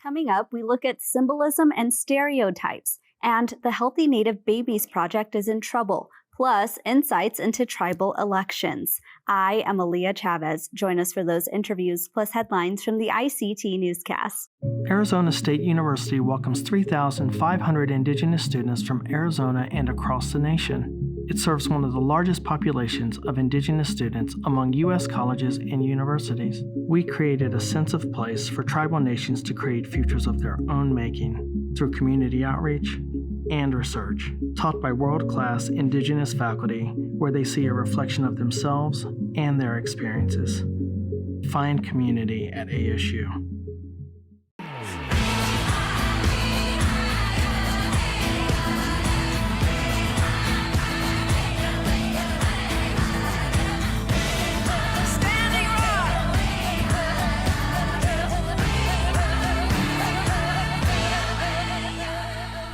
Coming up, we look at symbolism and stereotypes, and the Healthy Native Babies Project is in trouble, plus insights into tribal elections. I am Aaliyah Chavez. Join us for those interviews, plus headlines from the ICT Newscast. Arizona State University welcomes 3,500 Indigenous students from Arizona and across the nation. It serves one of the largest populations of Indigenous students among U.S. colleges and universities. We created a sense of place for tribal nations to create futures of their own making through community outreach and research, taught by world-class Indigenous faculty where they see a reflection of themselves and their experiences. Find community at ASU.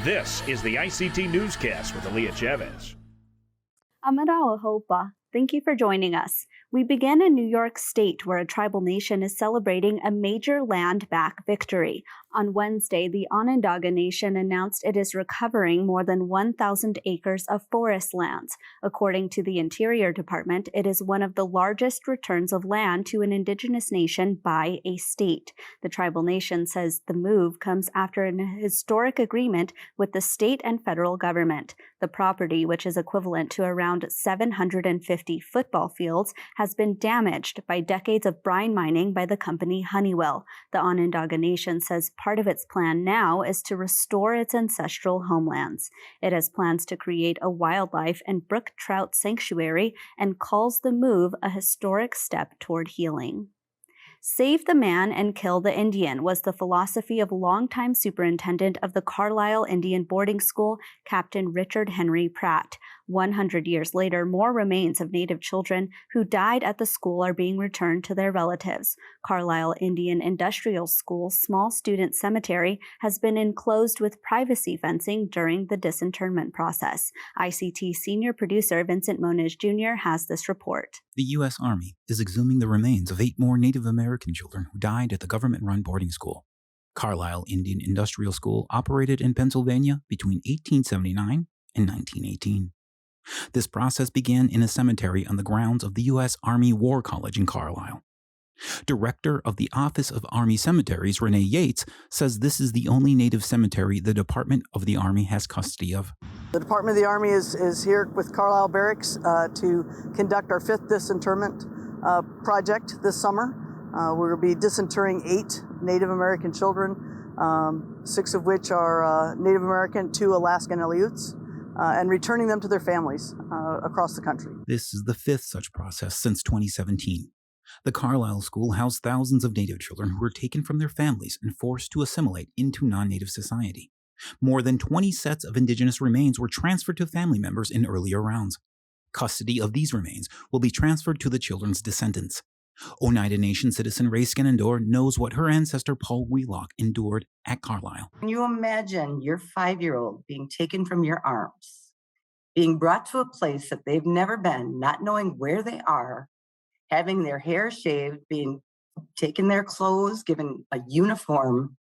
This is the ICT Newscast with Aaliyah Chavez. Amarawa Hopa, thank you for joining us. We begin in New York State, where a tribal nation is celebrating a major land-back victory. On Wednesday, the Onondaga Nation announced it is recovering more than 1,000 acres of forest lands. According to the Interior Department, it is one of the largest returns of land to an Indigenous nation by a state. The tribal nation says the move comes after an historic agreement with the state and federal government. The property, which is equivalent to around 750 football fields, has been damaged by decades of brine mining by the company Honeywell. The Onondaga Nation says part of its plan now is to restore its ancestral homelands. It has plans to create a wildlife and brook trout sanctuary and calls the move a historic step toward healing. Save the man and kill the Indian was the philosophy of longtime superintendent of the Carlisle Indian Boarding School, Captain Richard Henry Pratt. 100 years later, more remains of Native children who died at the school are being returned to their relatives. Carlisle Indian Industrial School's small student cemetery has been enclosed with privacy fencing during the disinterment process. ICT senior producer Vincent Moniz Jr. has this report. The U.S. Army is exhuming the remains of 8 more Native American children who died at the government-run boarding school. Carlisle Indian Industrial School operated in Pennsylvania between 1879 and 1918. This process began in a cemetery on the grounds of the U.S. Army War College in Carlisle. Director of the Office of Army Cemeteries, Renee Yates, says this is the only Native cemetery the Department of the Army has custody of. The Department of the Army is here with Carlisle Barracks to conduct our 5th disinterment project this summer. We'll be disinterring 8 Native American children, 6 of which are Native American, 2 Alaskan Aleuts, and returning them to their families across the country. This is the 5th such process since 2017. The Carlisle School housed thousands of Native children who were taken from their families and forced to assimilate into non-Native society. More than 20 sets of Indigenous remains were transferred to family members in earlier rounds. Custody of these remains will be transferred to the children's descendants. Onondaga Nation citizen Ray Skenendor knows what her ancestor Paul Wheelock endured at Carlisle. Can you imagine your 5-year-old being taken from your arms, being brought to a place that they've never been, not knowing where they are, having their hair shaved, being taken their clothes, given a uniform,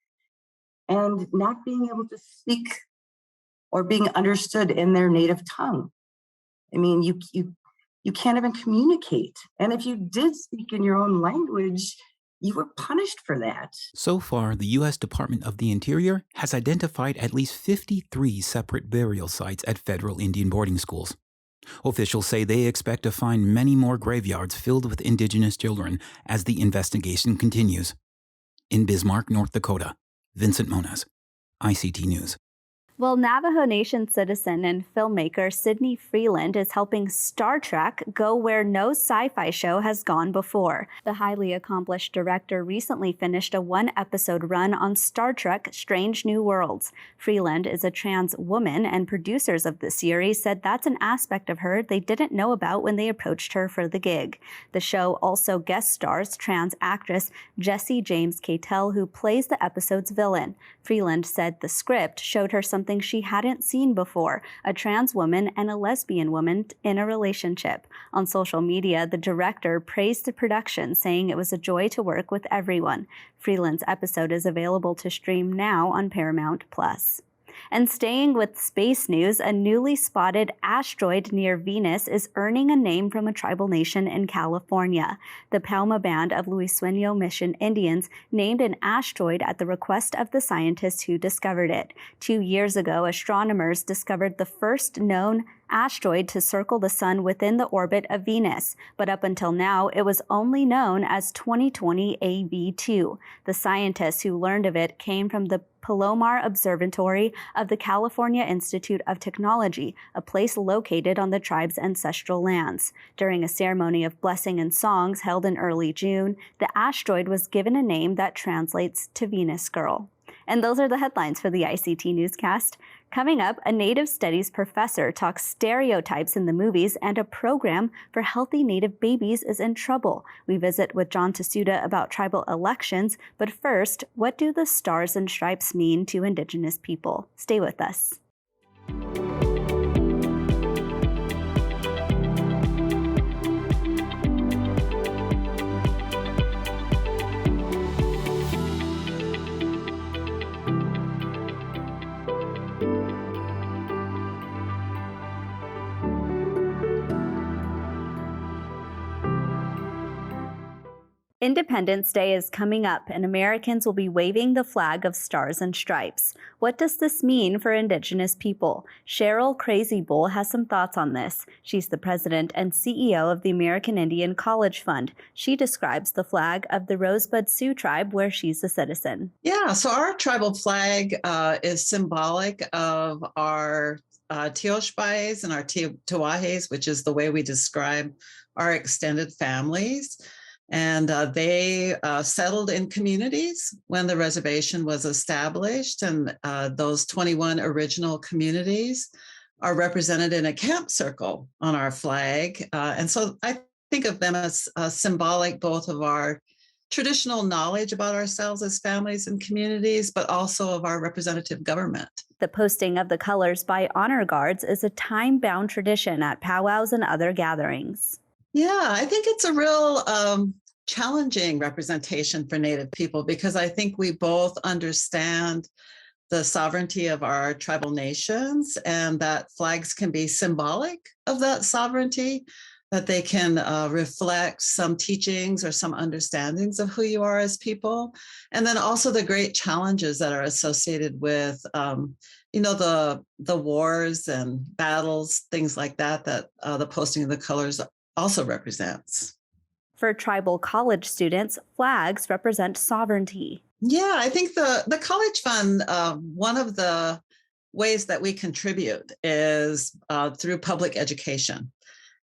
and not being able to speak or being understood in their native tongue? I mean, you can't even communicate. And if you did speak in your own language, you were punished for that. So far, the U.S. Department of the Interior has identified at least 53 separate burial sites at federal Indian boarding schools. Officials say they expect to find many more graveyards filled with Indigenous children as the investigation continues. In Bismarck, North Dakota, Vincent Moniz, ICT News. Well, Navajo Nation citizen and filmmaker Sidney Freeland is helping Star Trek go where no sci-fi show has gone before. The highly accomplished director recently finished a 1-episode run on Star Trek Strange New Worlds. Freeland is a trans woman, and producers of the series said that's an aspect of her they didn't know about when they approached her for the gig. The show also guest stars trans actress Jesse James Cattell, who plays the episode's villain. Freeland said the script showed her some something she hadn't seen before, a trans woman and a lesbian woman in a relationship. On social media, the director praised the production, saying it was a joy to work with everyone. Freeland's episode is available to stream now on Paramount+. And staying with space news, a newly spotted asteroid near Venus is earning a name from a tribal nation in California. The Palma Band of Luiseno Mission Indians named an asteroid at the request of the scientists who discovered it. 2 years ago, astronomers discovered the first known asteroid to circle the sun within the orbit of Venus, but up until now, it was only known as 2020 AV2. The scientists who learned of it came from the Palomar Observatory of the California Institute of Technology, a place located on the tribe's ancestral lands. During a ceremony of blessing and songs held in early June, the asteroid was given a name that translates to Venus Girl. And those are the headlines for the ICT Newscast. Coming up, a Native Studies professor talks stereotypes in the movies, and a program for healthy Native babies is in trouble. We visit with John Tahsuda about tribal elections, but first, what do the stars and stripes mean to Indigenous people? Stay with us. Independence Day is coming up, and Americans will be waving the flag of stars and stripes. What does this mean for Indigenous people? Cheryl Crazy Bull has some thoughts on this. She's the president and CEO of the American Indian College Fund. She describes the flag of the Rosebud Sioux tribe, where she's a citizen. Yeah, so our tribal flag is symbolic of our Teoshpais and our Tuahes, which is the way we describe our extended families. And they settled in communities when the reservation was established. And those 21 original communities are represented in a camp circle on our flag. And so I think of them as symbolic both of our traditional knowledge about ourselves as families and communities, but also of our representative government. The posting of the colors by honor guards is a time-bound tradition at powwows and other gatherings. Yeah, I think it's a real challenging representation for Native people, because I think we both understand the sovereignty of our tribal nations, and that flags can be symbolic of that sovereignty, that they can reflect some teachings or some understandings of who you are as people. And then also the great challenges that are associated with the wars and battles, things like that, that the posting of the colors also represents. For tribal college students, flags represent sovereignty. Yeah, I think the College Fund, one of the ways that we contribute is through public education.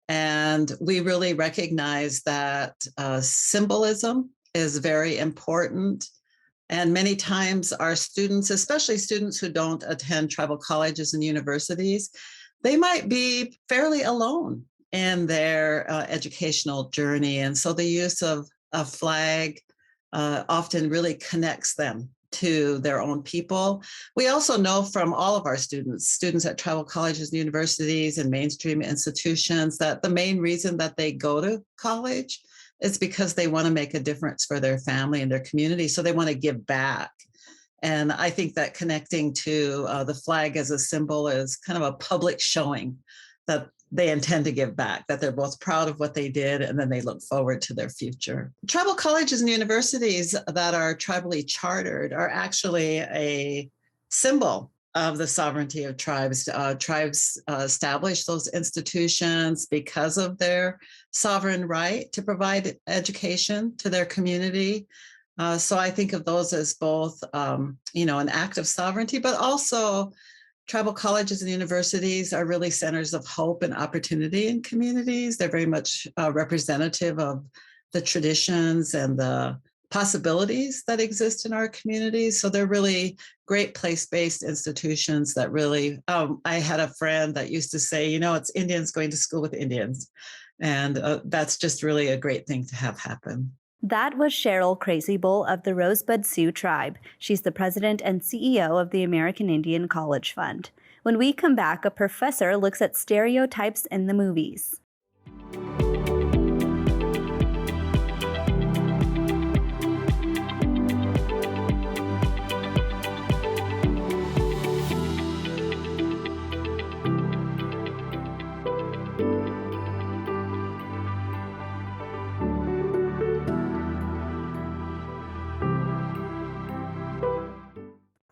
And we really recognize that symbolism is very important. And many times our students, especially students who don't attend tribal colleges and universities, they might be fairly alone in their educational journey. And so the use of a flag often really connects them to their own people. We also know from all of our students at tribal colleges and universities and mainstream institutions, that the main reason that they go to college is because they want to make a difference for their family and their community. So they want to give back. And I think that connecting to the flag as a symbol is kind of a public showing that they intend to give back, that they're both proud of what they did, and then they look forward to their future. Tribal colleges and universities that are tribally chartered are actually a symbol of the sovereignty of tribes. Tribes establish those institutions because of their sovereign right to provide education to their community. So I think of those as both, an act of sovereignty, but also tribal colleges and universities are really centers of hope and opportunity in communities. They're very much representative of the traditions and the possibilities that exist in our communities. So they're really great place-based institutions that really, I had a friend that used to say, it's Indians going to school with Indians. And that's just really a great thing to have happen. That was Cheryl Crazy Bull of the Rosebud Sioux Tribe. She's the president and CEO of the American Indian College Fund. When we come back, a professor looks at stereotypes in the movies.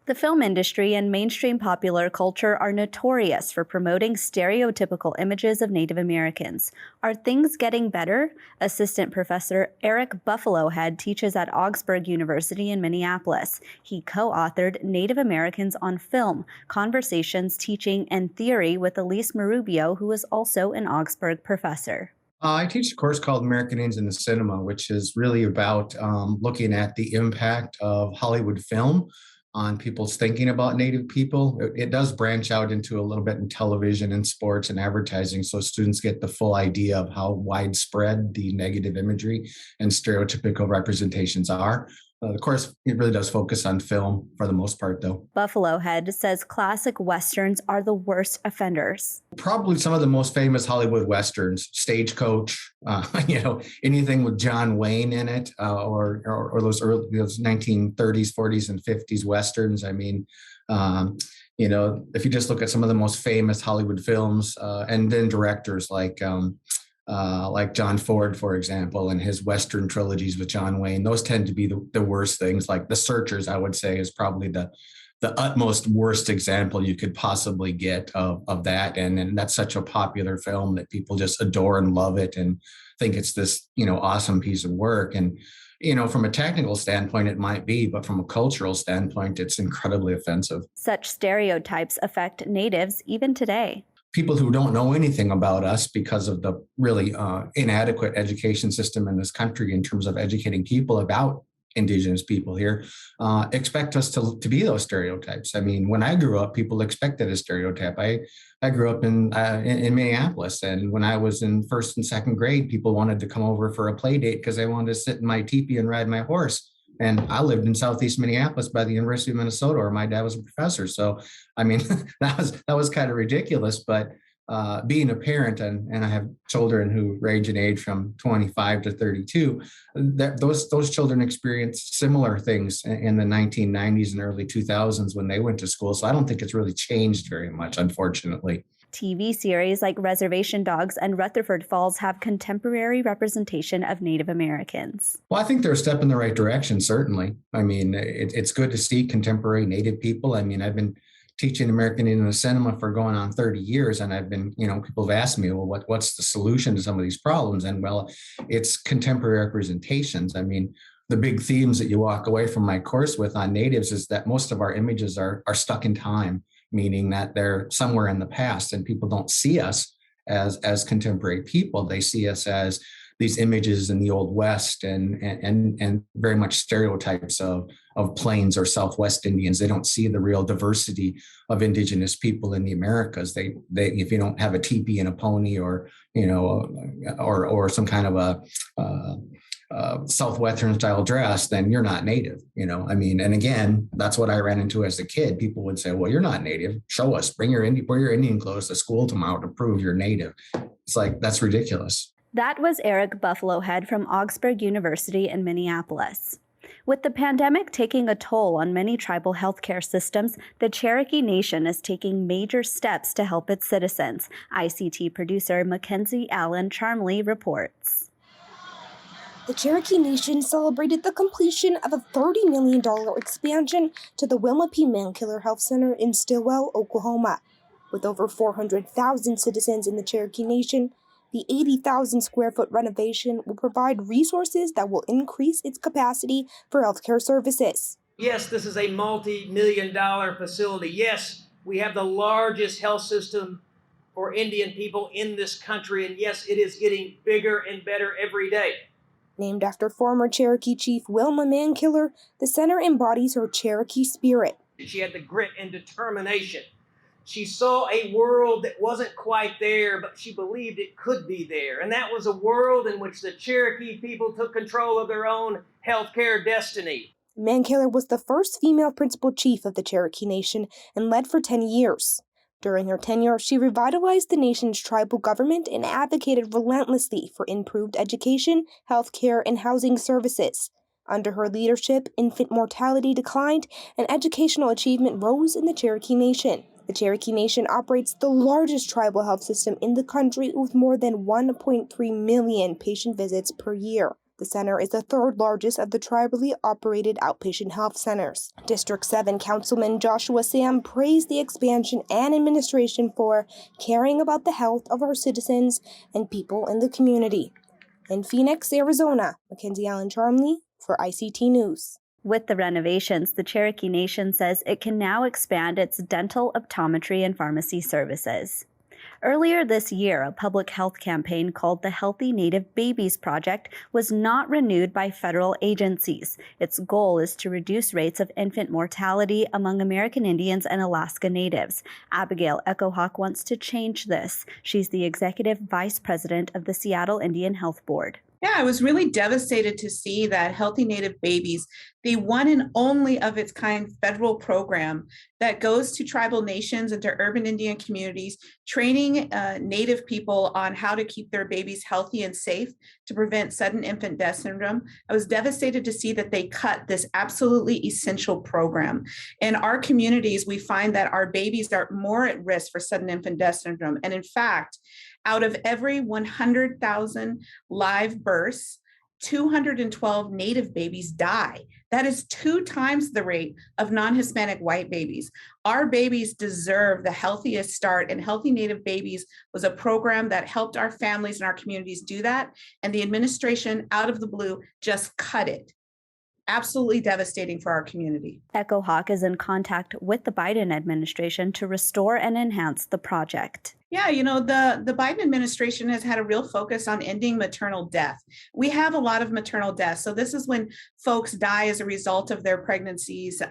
The film industry and mainstream popular culture are notorious for promoting stereotypical images of Native Americans. Are things getting better? Assistant Professor Eric Buffalohead teaches at Augsburg University in Minneapolis. He co-authored Native Americans on Film, Conversations, Teaching, and Theory with Elise Marubio, who is also an Augsburg professor. I teach a course called American Indians in the Cinema, which is really about looking at the impact of Hollywood film on people's thinking about Native people. It does branch out into a little bit in television and sports and advertising, so students get the full idea of how widespread the negative imagery and stereotypical representations are. Of course, it really does focus on film for the most part, though. Buffalohead says classic Westerns are the worst offenders. Probably some of the most famous Hollywood Westerns, Stagecoach, anything with John Wayne in it, or those 1930s, 40s, and 50s Westerns. I mean, if you just look at some of the most famous Hollywood films, and then directors like John Ford, for example, and his Western trilogies with John Wayne, those tend to be the worst things. Like The Searchers, I would say, is probably the utmost worst example you could possibly get of that. And that's such a popular film that people just adore and love it and think it's this, awesome piece of work. And, from a technical standpoint, it might be, but from a cultural standpoint, it's incredibly offensive. Such stereotypes affect Natives even today. People who don't know anything about us because of the really inadequate education system in this country in terms of educating people about Indigenous people here, expect us to be those stereotypes. I mean, when I grew up, people expected a stereotype. I grew up in Minneapolis, and when I was in first and second grade, people wanted to come over for a play date because they wanted to sit in my teepee and ride my horse. And I lived in Southeast Minneapolis by the University of Minnesota, where my dad was a professor. So, I mean, that was kind of ridiculous. But being a parent, and I have children who range in age from 25 to 32, those children experienced similar things in the 1990s and early 2000s when they went to school. So I don't think it's really changed very much, unfortunately. TV series like Reservation Dogs and Rutherford Falls have contemporary representation of Native Americans. Well, I think they're a step in the right direction, certainly. I mean, it's good to see contemporary Native people. I mean, I've been teaching American Indian cinema for going on 30 years, and I've been, people have asked me, well, what's the solution to some of these problems? And well, it's contemporary representations. I mean, the big themes that you walk away from my course with on Natives is that most of our images are stuck in time, meaning that they're somewhere in the past, and people don't see us as contemporary people. They see us as these images in the Old West and very much stereotypes of Plains or Southwest Indians. They don't see the real diversity of Indigenous people in the Americas. They if you don't have a teepee and a pony or some kind of a Southwestern style dress, then you're not Native. I mean, and again, that's what I ran into as a kid. People would say, well, you're not Native. Show us, wear your Indian clothes to school tomorrow to prove you're Native. It's like, that's ridiculous. That was Eric Buffalohead from Augsburg University in Minneapolis. With the pandemic taking a toll on many tribal healthcare systems, the Cherokee Nation is taking major steps to help its citizens. ICT producer Mackenzie Allen Charmley reports. The Cherokee Nation celebrated the completion of a $30 million expansion to the Wilma P. Mankiller Health Center in Stillwell, Oklahoma. With over 400,000 citizens in the Cherokee Nation, the 80,000 square foot renovation will provide resources that will increase its capacity for healthcare services. Yes, this is a multi-million-dollar facility. Yes, we have the largest health system for Indian people in this country. And yes, it is getting bigger and better every day. Named after former Cherokee Chief Wilma Mankiller, the center embodies her Cherokee spirit. She had the grit and determination She saw a world that wasn't quite there, but she believed it could be there. And that was a world in which the Cherokee people took control of their own healthcare destiny. Mankiller was the first female principal chief of the Cherokee Nation and led for 10 years. During her tenure, she revitalized the nation's tribal government and advocated relentlessly for improved education, healthcare, and housing services. Under her leadership, infant mortality declined and educational achievement rose in the Cherokee Nation. The Cherokee Nation operates the largest tribal health system in the country with more than 1.3 million patient visits per year. The center is the third largest of the tribally operated outpatient health centers. District 7 Councilman Joshua Sam praised the expansion and administration for caring about the health of our citizens and people in the community. In Phoenix, Arizona, Mackenzie Allen Charmley for ICT News. With the renovations, the Cherokee Nation says it can now expand its dental, optometry, and pharmacy services. Earlier this year, a public health campaign called the Healthy Native Babies Project was not renewed by federal agencies. Its goal is to reduce rates of infant mortality among American Indians and Alaska Natives. Abigail Echohawk wants to change this. She's the executive vice president of the Seattle Indian Health Board. Yeah, I was really devastated to see that Healthy Native Babies, the one and only of its kind federal program that goes to tribal nations and to urban Indian communities, training Native people on how to keep their babies healthy and safe to prevent sudden infant death syndrome. I was devastated to see that they cut this absolutely essential program. In our communities, we find that our babies are more at risk for sudden infant death syndrome. And in fact, out of every 100,000 live births, 212 Native babies die. That is 2 times the rate of non-Hispanic white babies. Our babies deserve the healthiest start, and Healthy Native Babies was a program that helped our families and our communities do that. And the administration, out of the blue, just cut it. Absolutely devastating for our community. Echohawk is in contact with the Biden administration to restore and enhance the project. Yeah, you know, the Biden administration has had a real focus on ending maternal death. We have a lot of maternal death. So this is when folks die as a result of their pregnancies.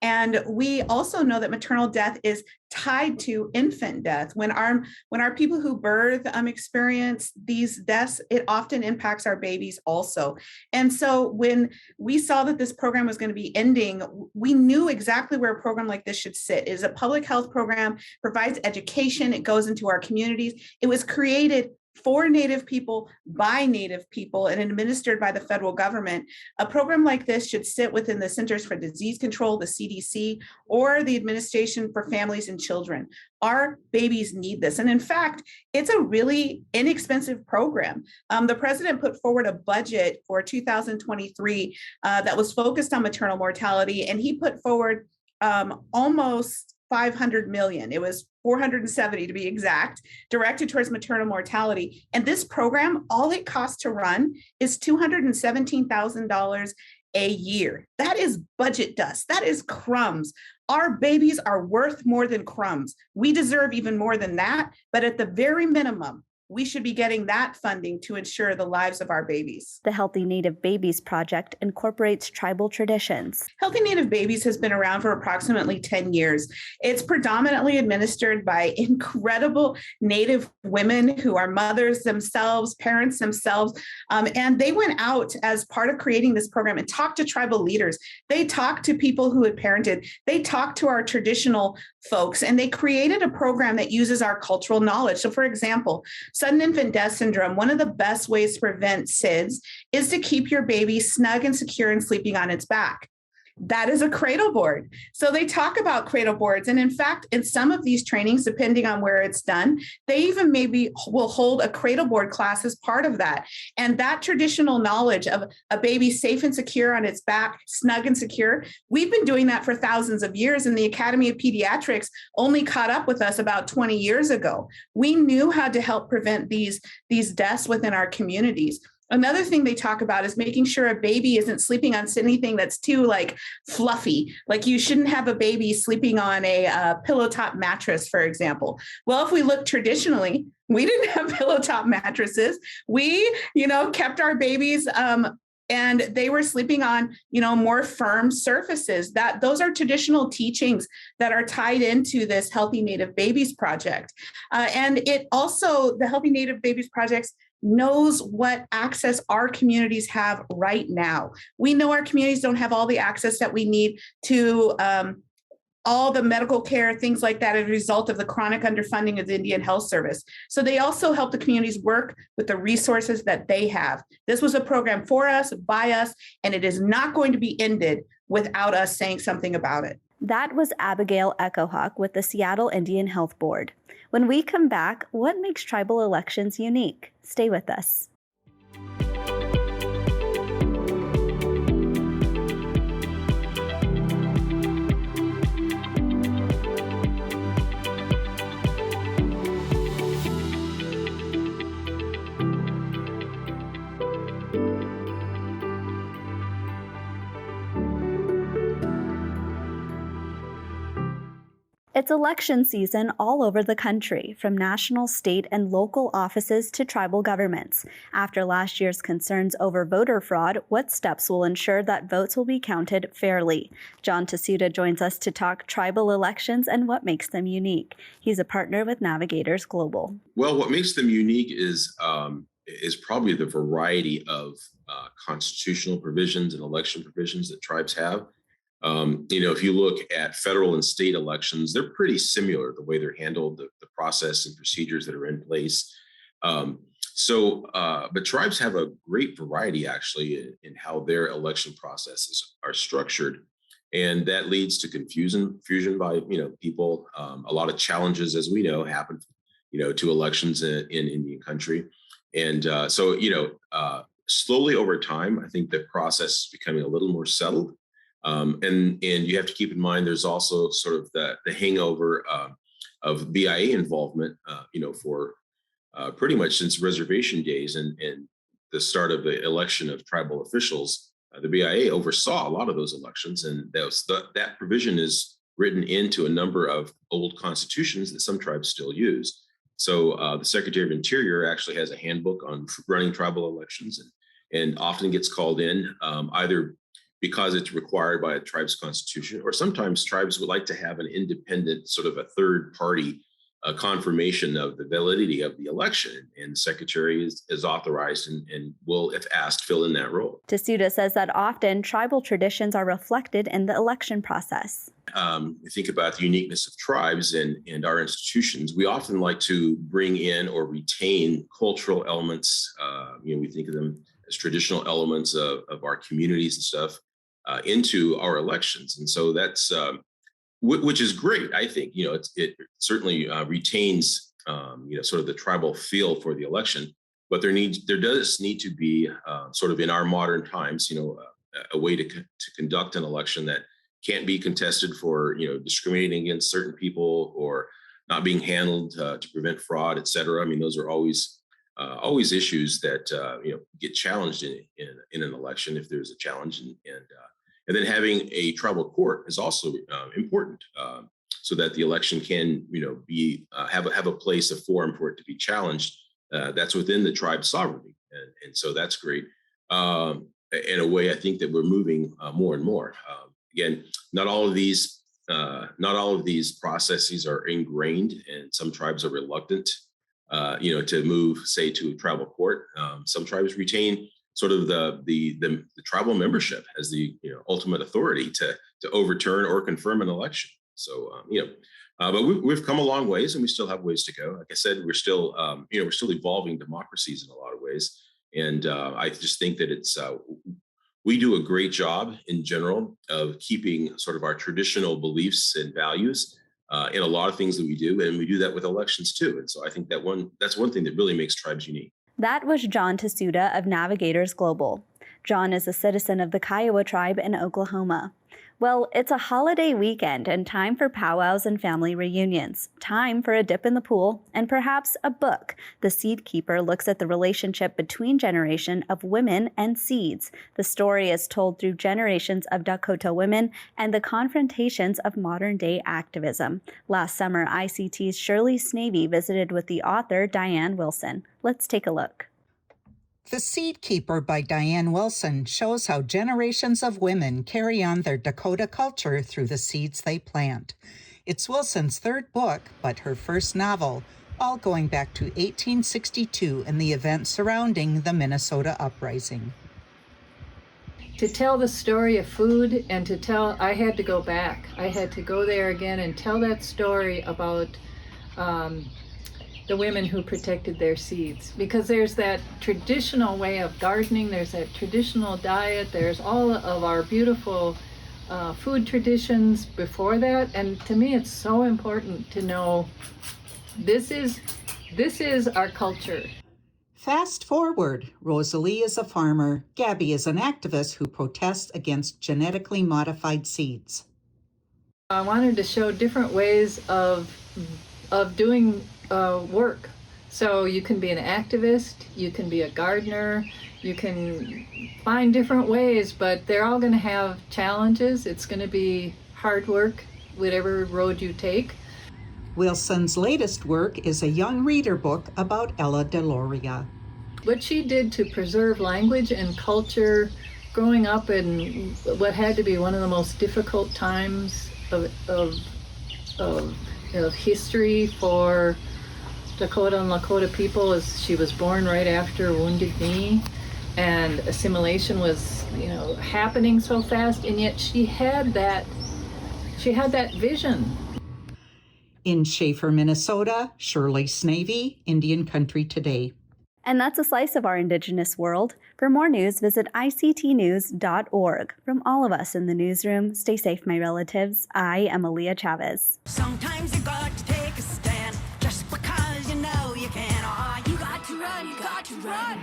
And we also know that maternal death is tied to infant death. When our people who birth experience these deaths, it often impacts our babies also. And so when we saw that this program was going to be ending, we knew exactly where a program like this should sit. It is a public health program, provides education, it goes into our communities. It was created for Native people, by Native people, and administered by the federal government. A program like this should sit within the Centers for Disease Control, the CDC, or the Administration for Families and Children. Our babies need this. And in fact, it's a really inexpensive program. The president put forward a budget for 2023 that was focused on maternal mortality, and he put forward almost 500 million. It was 470 to be exact, directed towards maternal mortality. And this program, all it costs to run is $217,000 a year. That is budget dust. That is crumbs. Our babies are worth more than crumbs. We deserve even more than that. But at the very minimum, we should be getting that funding to ensure the lives of our babies. The Healthy Native Babies Project incorporates tribal traditions. Healthy Native Babies has been around for approximately 10 years. It's predominantly administered by incredible Native women who are mothers themselves, parents themselves, and they went out as part of creating this program and talked to tribal leaders. They talked to people who had parented. They talked to our traditional folks, and they created a program that uses our cultural knowledge. So for example, sudden infant death syndrome, one of the best ways to prevent SIDS is to keep your baby snug and secure and sleeping on its back. That is a cradle board. So they talk about cradle boards. And in fact, in some of these trainings, depending on where it's done, they even maybe will hold a cradle board class as part of that. And that traditional knowledge of a baby safe and secure on its back, snug and secure, we've been doing that for thousands of years. And the Academy of Pediatrics only caught up with us about 20 years ago. We knew how to help prevent these deaths within our communities. Another thing they talk about is making sure a baby isn't sleeping on anything that's too fluffy. Like you shouldn't have a baby sleeping on a pillow top mattress, for example. Well, if we look traditionally, we didn't have pillow top mattresses. We, kept our babies and they were sleeping on, more firm surfaces. Those are traditional teachings that are tied into this Healthy Native Babies Project. And it also, the Healthy Native Babies Projects knows what access our communities have right now. We know our communities don't have all the access that we need to all the medical care, things like that, as a result of the chronic underfunding of the Indian Health Service. So they also help the communities work with the resources that they have. This was a program for us, by us, and it is not going to be ended without us saying something about it. That was Abigail Echohawk with the Seattle Indian Health Board. When we come back, what makes tribal elections unique? Stay with us. It's election season all over the country, from national, state, and local offices to tribal governments. After last year's concerns over voter fraud, what steps will ensure that votes will be counted fairly? John Tahsuda joins us to talk tribal elections and what makes them unique. He's a partner with Navigators Global. Well, what makes them unique is probably the variety of constitutional provisions and election provisions that tribes have. If you look at federal and state elections, they're pretty similar, the way they're handled, the process and procedures that are in place. But tribes have a great variety, actually, in how their election processes are structured. And that leads to confusion by, people. A lot of challenges, as we know, happen, to elections in Indian country. And slowly over time, I think the process is becoming a little more settled. And you have to keep in mind, there's also sort of the hangover of BIA involvement, for pretty much since reservation days and the start of the election of tribal officials. The BIA oversaw a lot of those elections, and that provision is written into a number of old constitutions that some tribes still use. So the Secretary of Interior actually has a handbook on running tribal elections, and often gets called in either because it's required by a tribe's constitution, or sometimes tribes would like to have an independent, sort of a third party confirmation of the validity of the election. And the secretary is authorized and will, if asked, fill in that role. Tahsuda says that often tribal traditions are reflected in the election process. Think about the uniqueness of tribes and our institutions. We often like to bring in or retain cultural elements. We think of them as traditional elements of our communities and stuff. Into our elections. And so that's, which is great, I think. It certainly retains, sort of the tribal feel for the election, but there does need to be sort of in our modern times, a way to conduct an election that can't be contested for, discriminating against certain people or not being handled to prevent fraud, et cetera. I mean, those are always issues that get challenged in an election if there's a challenge, and then having a tribal court is also important, so that the election can have a place, a forum for it to be challenged. That's within the tribe's sovereignty, and so that's great. In a way, I think that we're moving more and more. Again, not all of these processes are ingrained, and some tribes are reluctant to move, say, to a tribal court. Some tribes retain sort of the tribal membership as the ultimate authority to overturn or confirm an election. So but we've come a long ways, and we still have ways to go. Like I said, we're still evolving democracies in a lot of ways, and I just think that we do a great job in general of keeping sort of our traditional beliefs and values in a lot of things that we do, and we do that with elections too. And so I think that's one thing that really makes tribes unique. That was John Tahsuda of Navigators Global. John is a citizen of the Kiowa tribe in Oklahoma. Well, it's a holiday weekend and time for powwows and family reunions. Time for a dip in the pool and perhaps a book. The Seed Keeper looks at the relationship between generation of women and seeds. The story is told through generations of Dakota women and the confrontations of modern-day activism. Last summer, ICT's Shirley Snavy visited with the author Diane Wilson. Let's take a look. The Seed Keeper by Diane Wilson shows how generations of women carry on their Dakota culture through the seeds they plant. It's Wilson's third book, but her first novel, all going back to 1862 and the events surrounding the Minnesota Uprising. To tell the story of food and I had to go back. I had to go there again and tell that story about the women who protected their seeds, because there's that traditional way of gardening, there's that traditional diet, there's all of our beautiful food traditions before that, and to me it's so important to know this is our culture. Fast forward, Rosalie is a farmer, Gabby is an activist who protests against genetically modified seeds. I wanted to show different ways of doing work. So you can be an activist, you can be a gardener, you can find different ways, but they're all going to have challenges. It's going to be hard work, whatever road you take. Wilson's latest work is a young reader book about Ella Deloria. What she did to preserve language and culture growing up in what had to be one of the most difficult times of history for Dakota and Lakota people, is she was born right after Wounded Knee, and assimilation was happening so fast, and yet she had that vision. In Schaefer, Minnesota, Shirley Snavy, Indian Country Today. And that's a slice of our Indigenous world. For more news, visit ictnews.org. From all of us in the newsroom, stay safe, my relatives. I am Aaliyah Chavez. Sometimes you got to take a stand just because you know you can. Oh, you got to run, you got to run.